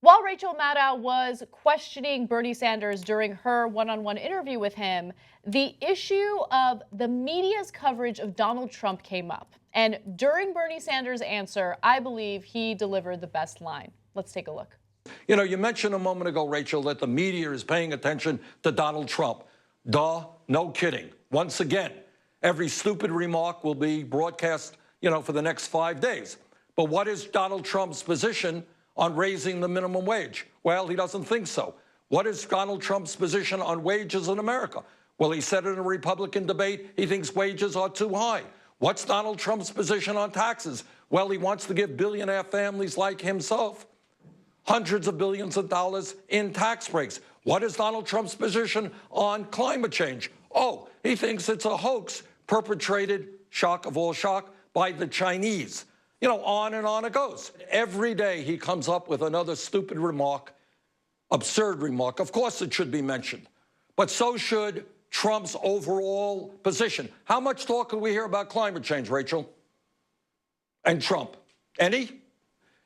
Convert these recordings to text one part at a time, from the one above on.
While Rachel Maddow was questioning Bernie Sanders during her one-on-one interview with him, the issue of the media's coverage of Donald Trump came up. And during Bernie Sanders' answer, I believe he delivered the best line. Let's take a look. You know, you mentioned a moment ago, Rachel, that the media is paying attention to Donald Trump. Duh, no kidding. Once again, every stupid remark will be broadcast, for the next 5 days. But what is Donald Trump's position on raising the minimum wage? Well, he doesn't think so. What is Donald Trump's position on wages in America? Well, he said in a Republican debate he thinks wages are too high. What's Donald Trump's position on taxes? Well, he wants to give billionaire families like himself hundreds of billions of dollars in tax breaks. What is Donald Trump's position on climate change? Oh, he thinks it's a hoax perpetrated, shock of all shock, by the Chinese. On and on it goes. Every day he comes up with another stupid remark, absurd remark. Of course it should be mentioned, but so should Trump's overall position. How much talk can we hear about climate change, Rachel? And Trump? Any?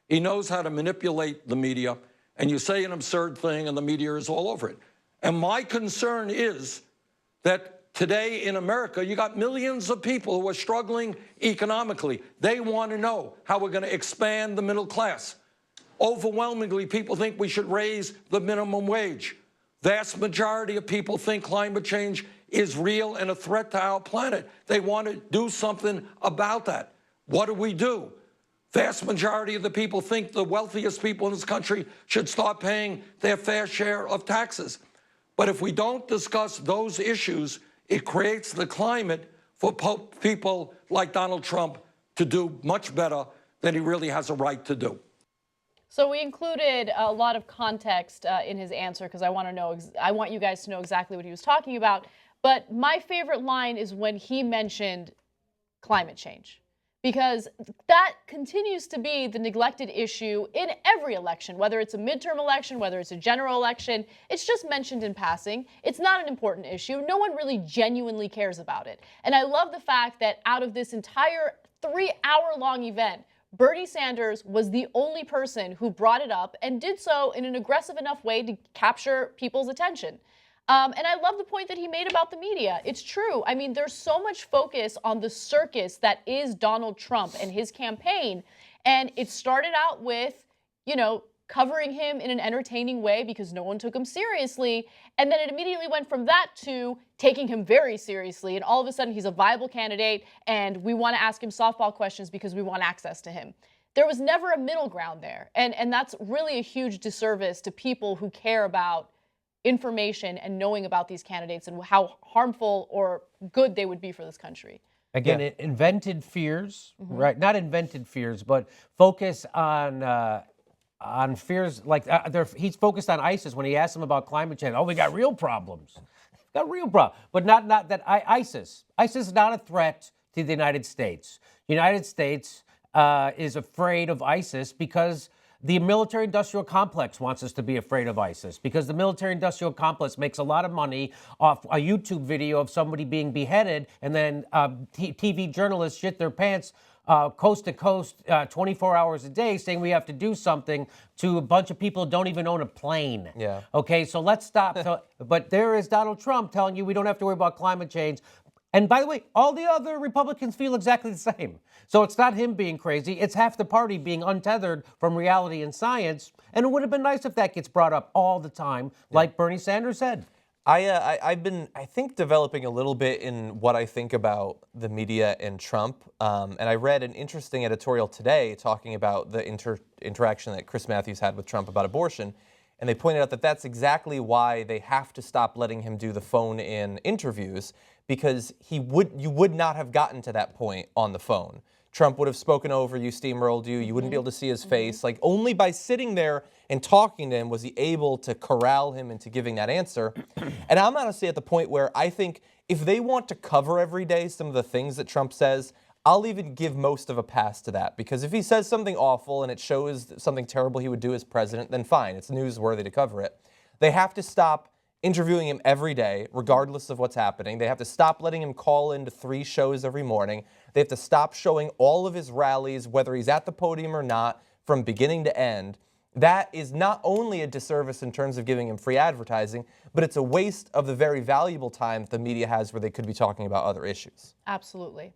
He knows how to manipulate the media, and you say an absurd thing and the media is all over it. And my concern is that today in America, you got millions of people who are struggling economically. They want to know how we're going to expand the middle class. Overwhelmingly, people think we should raise the minimum wage. Vast majority of people think climate change is real and a threat to our planet. They want to do something about that. What do? Vast majority of the people think the wealthiest people in this country should start paying their fair share of taxes. But if we don't discuss those issues, it creates the climate for people like Donald Trump to do much better than he really has a right to do. So we included a lot of context in his answer because I want you guys to know exactly what he was talking about. But my favorite line is when he mentioned climate change, because that continues to be the neglected issue in every election, whether it's a midterm election, whether it's a general election. It's just mentioned in passing. It's not an important issue. No one really genuinely cares about it. And I love the fact that out of this entire 3-hour-long event, Bernie Sanders was the only person who brought it up and did so in an aggressive enough way to capture people's attention. And I love the point that he made about the media. It's true. I mean, there's so much focus on the circus that is Donald Trump and his campaign. And it started out with, covering him in an entertaining way because no one took him seriously. And then it immediately went from that to taking him very seriously. And all of a sudden, he's a viable candidate. And we want to ask him softball questions because we want access to him. There was never a middle ground there. And that's really a huge disservice to people who care about information and knowing about these candidates and how harmful or good they would be for this country. Again, it invented fears, right? Not invented fears, but focus on fears. Like he's focused on ISIS when he asked them about climate change. Oh, we got real problems. Got real problems. But not that ISIS. ISIS is not a threat to the United States. The United States is afraid of ISIS because the military-industrial complex wants us to be afraid of ISIS because the military-industrial complex makes a lot of money off a YouTube video of somebody being beheaded, and then TV journalists shit their pants coast to coast 24 hours a day saying we have to do something to a bunch of people who don't even own a plane. Yeah. Okay, so let's stop. But there is Donald Trump telling you we don't have to worry about climate change. And by the way, all the other Republicans feel exactly the same. So it's not him being crazy. It's half the party being untethered from reality and science. And it would have been nice if that gets brought up all the time, like Bernie Sanders said. I've been, I think, developing a little bit in what I think about the media and Trump. And I read an interesting editorial today talking about the interaction that Chris Matthews had with Trump about abortion. And they pointed out that that's exactly why they have to stop letting him do the phone-in interviews, because you would not have gotten to that point on the phone. Trump would have spoken over you, steamrolled you. You wouldn't be able to see his face. Like, only by sitting there and talking to him was he able to corral him into giving that answer. And I'm honestly at the point where I think if they want to cover every day some of the things that Trump says, I'll even give most of a pass to that. Because if he says something awful and it shows something terrible he would do as president, then fine, it's newsworthy to cover it. They have to stop interviewing him every day, regardless of what's happening. They have to stop letting him call into 3 shows every morning. They have to stop showing all of his rallies, whether he's at the podium or not, from beginning to end. that is not only a disservice in terms of giving him free advertising, but it's a waste of the very valuable time the media has where they could be talking about other issues. Absolutely.